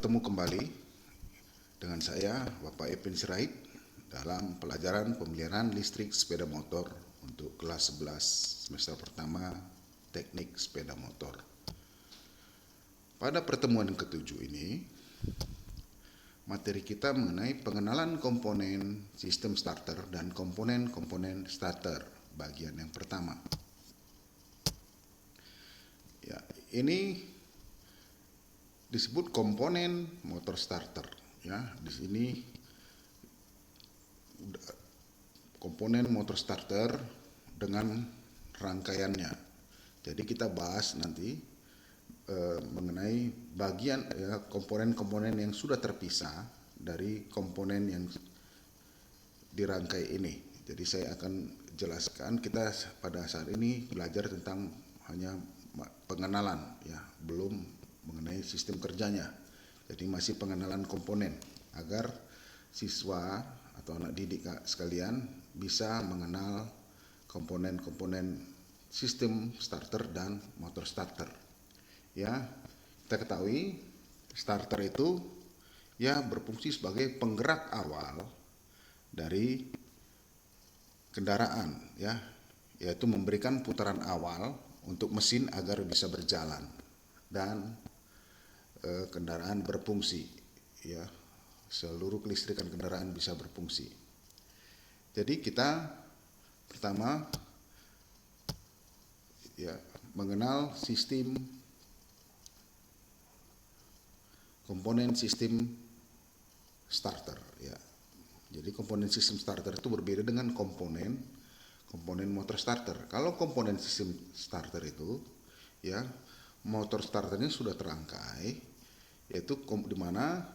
bertemu kembali dengan saya, Bapak Epin Sirait, dalam pelajaran pemeliharaan listrik sepeda motor untuk kelas 11 semester pertama teknik sepeda motor. Pada pertemuan ke-7 ini, materi kita mengenai pengenalan komponen sistem starter dan komponen-komponen starter, bagian yang pertama. Ya, ini disebut komponen motor starter. Ya, di sini komponen motor starter dengan rangkaiannya. Jadi kita bahas nanti mengenai bagian komponen-komponen yang sudah terpisah dari komponen yang dirangkai ini. Jadi saya akan jelaskan, kita pada saat ini belajar tentang hanya pengenalan, ya, belum mengenai sistem kerjanya. Jadi masih pengenalan komponen agar siswa atau anak didik sekalian bisa mengenal komponen-komponen sistem starter dan motor starter. Ya, kita ketahui starter itu ya berfungsi sebagai penggerak awal dari kendaraan, ya, yaitu memberikan putaran awal untuk mesin agar bisa berjalan dan kendaraan berfungsi, ya, seluruh kelistrikan kendaraan bisa berfungsi. Jadi kita pertama ya mengenal sistem komponen sistem starter, ya. Jadi komponen sistem starter itu berbeda dengan komponen motor starter. Kalau komponen sistem starter itu, ya, motor starternya sudah terangkai, yaitu di mana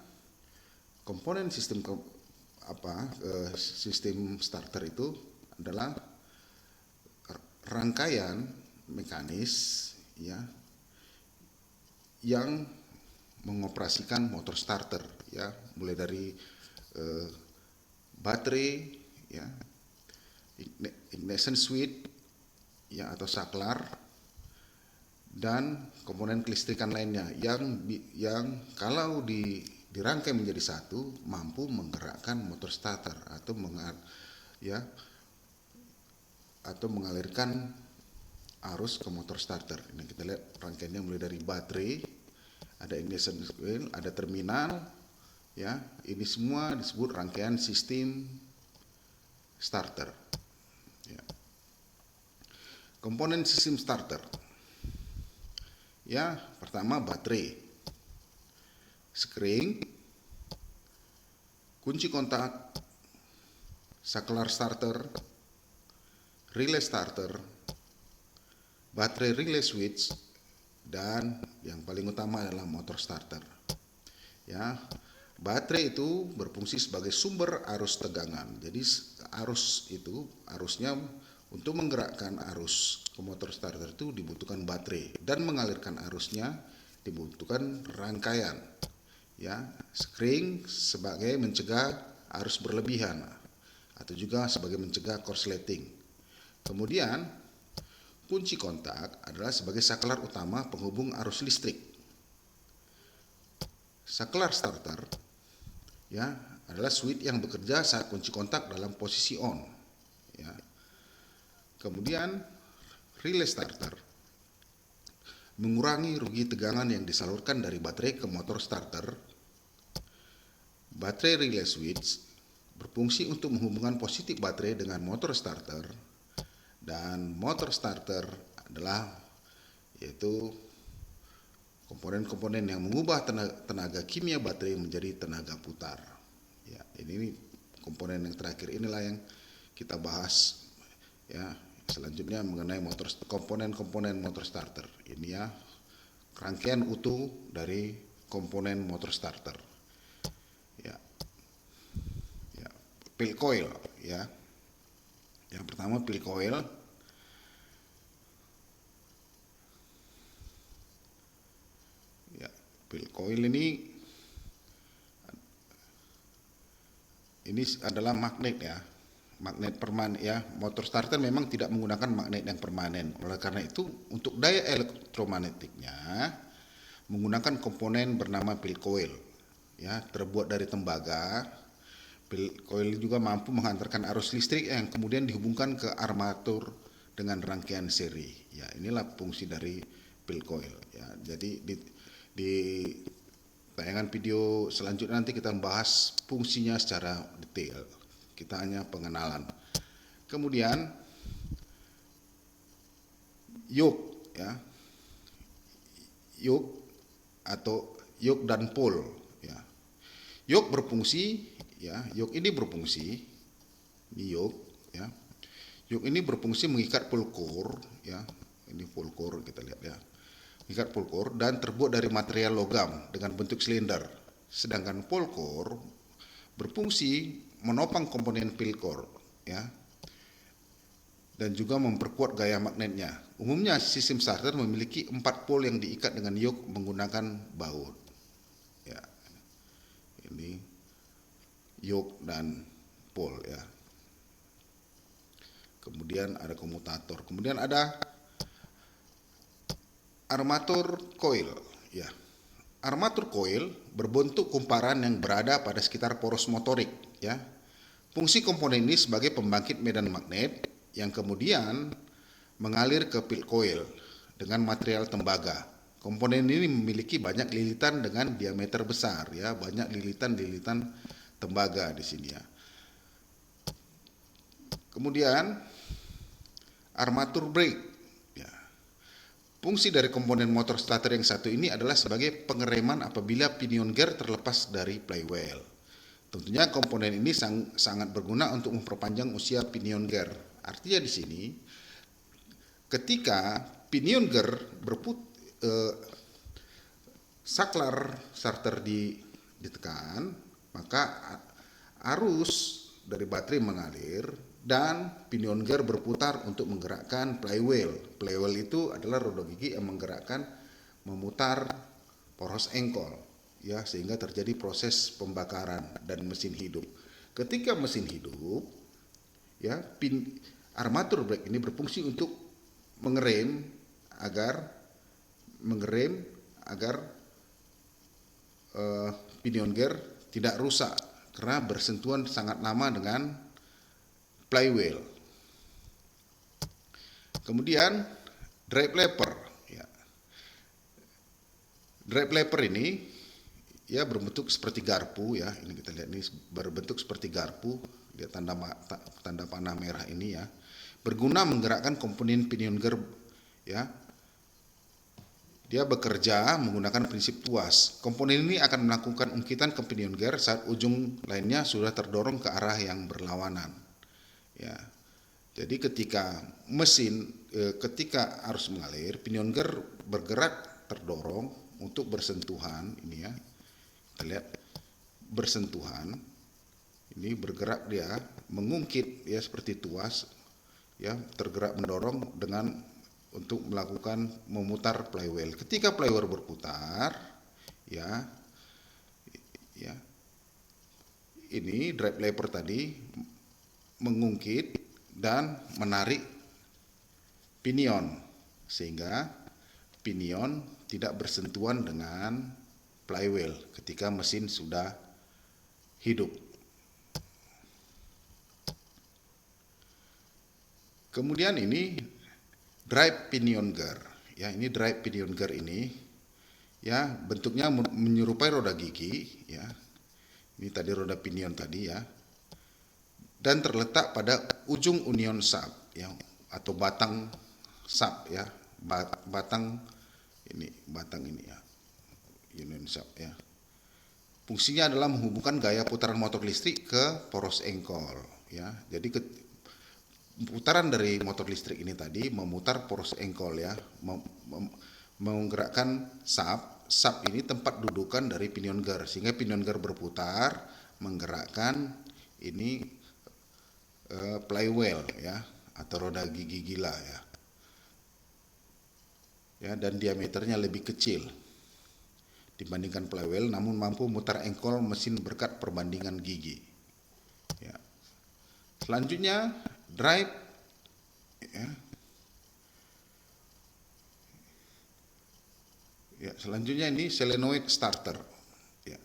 komponen sistem sistem starter itu adalah rangkaian mekanis, ya, yang mengoperasikan motor starter, ya, mulai dari baterai, ya, ignition switch, ya, atau saklar, dan komponen kelistrikan lainnya yang kalau dirangkai menjadi satu mampu menggerakkan motor starter atau mengalirkan arus ke motor starter. Ini kita lihat rangkaiannya mulai dari baterai, ada ignition coil, ada terminal, ya. Ini semua disebut rangkaian sistem starter. Ya. Komponen sistem starter. Ya, pertama baterai, skring, kunci kontak, saklar starter, relay starter, baterai relay switch, dan yang paling utama adalah motor starter. Ya, baterai itu berfungsi sebagai sumber arus tegangan. Jadi arusnya untuk menggerakkan arus ke motor starter itu dibutuhkan baterai, dan mengalirkan arusnya dibutuhkan rangkaian, ya, skring sebagai mencegah arus berlebihan atau juga sebagai mencegah korsleting. Kemudian kunci kontak adalah sebagai saklar utama penghubung arus listrik. Saklar starter, ya, adalah switch yang bekerja saat kunci kontak dalam posisi on, ya. Kemudian relay starter mengurangi rugi tegangan yang disalurkan dari baterai ke motor starter. Baterai relay switch berfungsi untuk menghubungkan positif baterai dengan motor starter, dan motor starter adalah yaitu komponen-komponen yang mengubah tenaga kimia baterai menjadi tenaga putar. Ya, ini komponen yang terakhir inilah yang kita bahas, ya. Selanjutnya mengenai komponen motor starter. Ini, ya, rangkaian utuh dari komponen motor starter. Ya. Ya, pil coil, ya. Yang pertama pil coil. Ya, pil coil ini adalah magnet, ya. Magnet permanen, ya. Motor starter memang tidak menggunakan magnet yang permanen. Oleh karena itu, untuk daya elektromagnetiknya menggunakan komponen bernama pil coil. ya, terbuat dari tembaga. Pil coil juga mampu menghantarkan arus listrik yang kemudian dihubungkan ke armatur dengan rangkaian seri. Ya, inilah fungsi dari pil coil. Ya, jadi di tayangan video selanjutnya nanti kita membahas fungsinya secara detail. Kita hanya pengenalan. Kemudian yoke, ya, yoke atau yoke dan pole, ya. Yoke berfungsi, ya, yoke ini berfungsi, ini yoke, ya. Yoke ini berfungsi mengikat pole core, ya. Ini pole core kita lihat, ya. Mengikat pole core dan terbuat dari material logam dengan bentuk silinder. Sedangkan pole core berfungsi menopang komponen pile core, ya, dan juga memperkuat gaya magnetnya. Umumnya sistem starter memiliki 4 pole yang diikat dengan yoke menggunakan baut. Ya, ini yoke dan pole, ya. Kemudian ada komutator. Kemudian ada armatur coil, ya. Armatur coil berbentuk kumparan yang berada pada sekitar poros motorik, ya. Fungsi komponen ini sebagai pembangkit medan magnet yang kemudian mengalir ke pil coil dengan material tembaga. Komponen ini memiliki banyak lilitan dengan diameter besar, ya, banyak lilitan-lilitan tembaga di sini, ya. Kemudian armatur brake, ya. Fungsi dari komponen motor starter yang satu ini adalah sebagai pengereman apabila pinion gear terlepas dari flywheel. Tentunya komponen ini sangat berguna untuk memperpanjang usia pinion gear. Artinya di sini ketika pinion gear saklar starter ditekan, maka arus dari baterai mengalir dan pinion gear berputar untuk menggerakkan flywheel. Flywheel itu adalah roda gigi yang memutar poros engkol, ya, sehingga terjadi proses pembakaran dan mesin hidup. Ketika mesin hidup, ya, armatur brake ini berfungsi untuk mengerem agar pinion gear tidak rusak karena bersentuhan sangat lama dengan flywheel. Kemudian drive lever, ya. Drive lever ini, ya, berbentuk seperti garpu, ya. Ini kita lihat ini berbentuk seperti garpu, lihat tanda panah merah ini, ya. Berguna menggerakkan komponen pinion gear, ya. Dia bekerja menggunakan prinsip tuas. Komponen ini akan melakukan ungkitan ke pinion gear saat ujung lainnya sudah terdorong ke arah yang berlawanan. Ya. Jadi ketika arus mengalir, pinion gear bergerak terdorong untuk bersentuhan, ini, ya. Kita lihat bersentuhan. Ini bergerak, dia mengungkit, ya, seperti tuas, ya, tergerak mendorong untuk melakukan memutar flywheel. Ketika flywheel berputar, ya, ini drive lever tadi mengungkit dan menarik pinion sehingga pinion tidak bersentuhan dengan flywheel ketika mesin sudah hidup. Kemudian ini drive pinion gear, ya. Ini drive pinion gear ini, ya, bentuknya menyerupai roda gigi, ya. Ini tadi roda pinion tadi, ya, dan terletak pada ujung union sub, ya, atau batang sub, ya, batang ini, ya, union sub, ya. Fungsinya adalah menghubungkan gaya putaran motor listrik ke poros engkol, ya. Jadi putaran dari motor listrik ini tadi memutar poros engkol, ya, menggerakkan sub ini tempat dudukan dari pinion gear sehingga pinion gear berputar menggerakkan ini flywheel, ya, atau roda gigi gila, ya. Ya, dan diameternya lebih kecil dibandingkan flywheel namun mampu memutar engkol mesin berkat perbandingan gigi, ya. Selanjutnya drive, ya, selanjutnya ini solenoid starter, ya.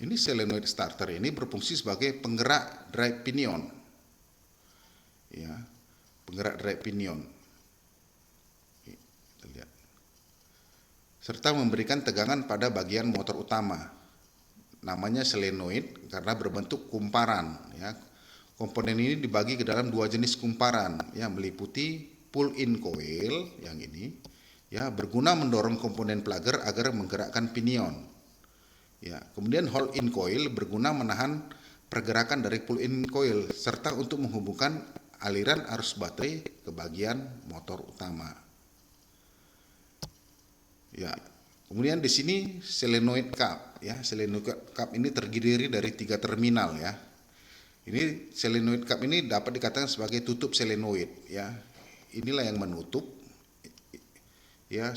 ini solenoid starter ini berfungsi sebagai penggerak drive pinion, ya, penggerak drive pinion, kita lihat, serta memberikan tegangan pada bagian motor utama. Namanya solenoid karena berbentuk kumparan, ya. Komponen ini dibagi ke dalam dua jenis kumparan, ya, meliputi pull-in coil yang ini, ya, berguna mendorong komponen plugger agar menggerakkan pinion. Ya, kemudian hold-in coil berguna menahan pergerakan dari pull-in coil serta untuk menghubungkan aliran arus baterai ke bagian motor utama. Ya, kemudian di sini solenoid cap, ya, solenoid cap ini terdiri dari 3 terminal, ya. Ini solenoid cap ini dapat dikatakan sebagai tutup solenoid, ya. Inilah yang menutup, ya.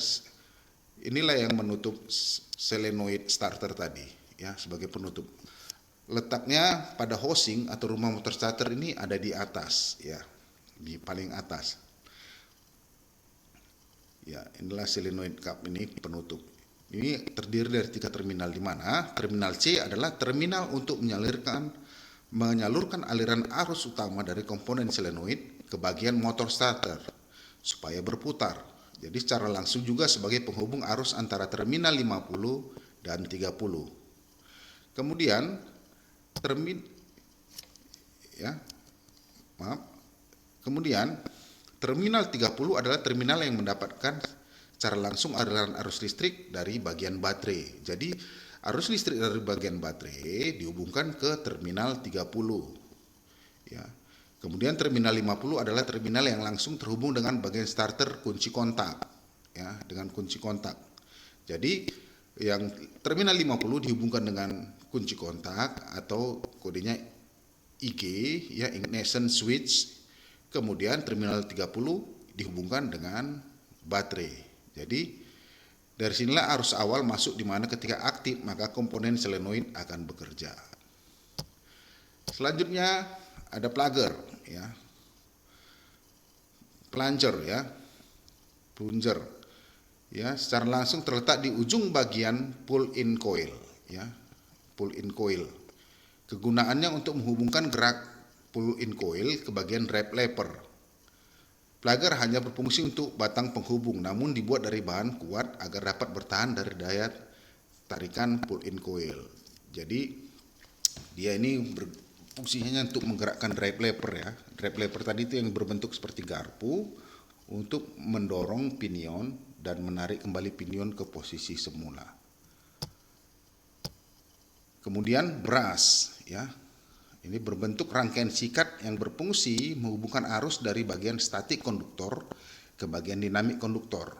Inilah yang menutup solenoid starter tadi, ya, sebagai penutup. Letaknya pada housing atau rumah motor starter ini ada di atas, ya, di paling atas. Ya, inilah solenoid cap ini penutup. Ini terdiri dari 3 terminal, di mana terminal C adalah terminal untuk menyalurkan aliran arus utama dari komponen solenoid ke bagian motor starter supaya berputar. Jadi secara langsung juga sebagai penghubung arus antara terminal 50 dan 30. Kemudian terminal 30 adalah terminal yang mendapatkan secara langsung aliran arus listrik dari bagian baterai. Jadi arus listrik dari bagian baterai dihubungkan ke terminal 30. Ya. Kemudian terminal 50 adalah terminal yang langsung terhubung dengan bagian starter kunci kontak, ya, dengan kunci kontak. Jadi yang terminal 50 dihubungkan dengan kunci kontak atau kodenya IG, ya, ignition switch. Kemudian terminal 30 dihubungkan dengan baterai. Jadi dari sinilah arus awal masuk, di mana ketika aktif maka komponen solenoid akan bekerja. Selanjutnya ada plugger, ya, plunger, ya, plunger, ya, secara langsung terletak di ujung bagian pull-in coil, ya, pull-in coil. Kegunaannya untuk menghubungkan gerak pull-in coil ke bagian drive lever. Plugger hanya berfungsi untuk batang penghubung, namun dibuat dari bahan kuat agar dapat bertahan dari daya tarikan pull-in coil. Jadi dia ini fungsinya untuk menggerakkan drive lever, ya. Drive lever tadi itu yang berbentuk seperti garpu untuk mendorong pinion dan menarik kembali pinion ke posisi semula. Kemudian brush, ya. Ini berbentuk rangkaian sikat yang berfungsi menghubungkan arus dari bagian statik konduktor ke bagian dinamik konduktor.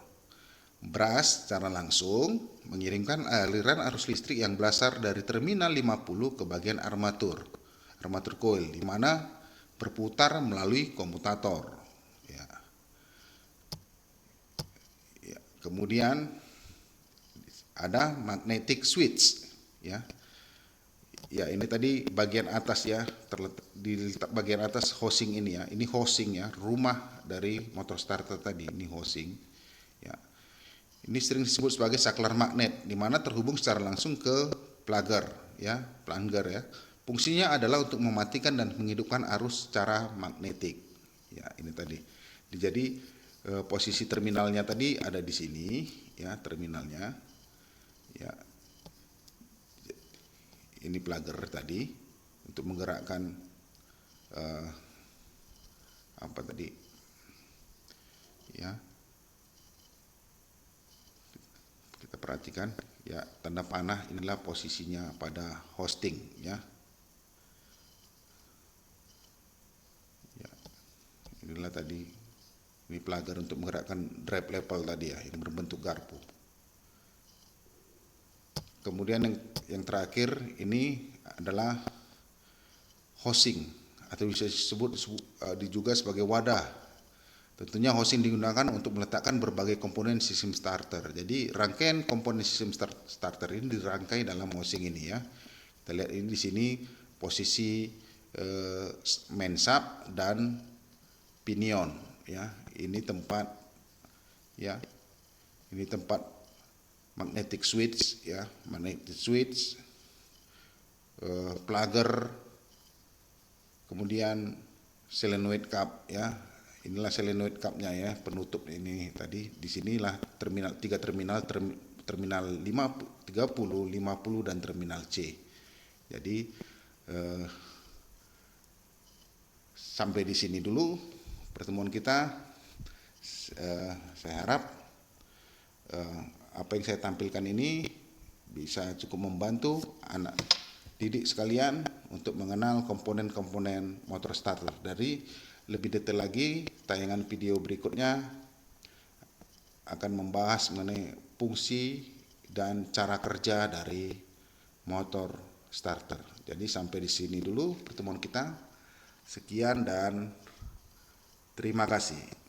Brush secara langsung mengirimkan aliran arus listrik yang berasal dari terminal 50 ke bagian armatur coil, di mana berputar melalui komutator. Ya. Ya. Kemudian ada magnetic switch, ya. Ya, ini tadi bagian atas, ya, di bagian atas housing ini, ya. Ini housing, ya, rumah dari motor starter tadi, ini housing. Ya. Ini sering disebut sebagai saklar magnet, di mana terhubung secara langsung ke plugger, ya, plunger, ya. Fungsinya adalah untuk mematikan dan menghidupkan arus secara magnetik. Ya, ini tadi. Jadi posisi terminalnya tadi ada di sini, ya, terminalnya. Ya. Ini plugger tadi untuk menggerakkan apa tadi, ya, kita perhatikan, ya, tanda panah inilah posisinya pada hosting, ya. Ya, inilah tadi, ini plugger untuk menggerakkan drive level tadi, ya, yang berbentuk garpu. Kemudian yang terakhir ini adalah housing, atau bisa disebut juga sebagai wadah. Tentunya housing digunakan untuk meletakkan berbagai komponen sistem starter. Jadi rangkaian komponen sistem starter ini dirangkai dalam housing ini, ya. Kita lihat ini di sini posisi main shaft dan pinion, ya. Ini tempat, ya. Ini tempat magnetic switch, ya, magnetic switch. plugger, kemudian solenoid cap ya. Inilah solenoid capnya ya, penutup ini tadi. Di sinilah tiga terminal, terminal 30, 50 dan terminal C. Jadi sampai di sini dulu pertemuan kita. Saya harap apa yang saya tampilkan ini bisa cukup membantu anak didik sekalian untuk mengenal komponen-komponen motor starter. Dari lebih detail lagi, tayangan video berikutnya akan membahas mengenai fungsi dan cara kerja dari motor starter. Jadi sampai di sini dulu pertemuan kita. Sekian dan terima kasih.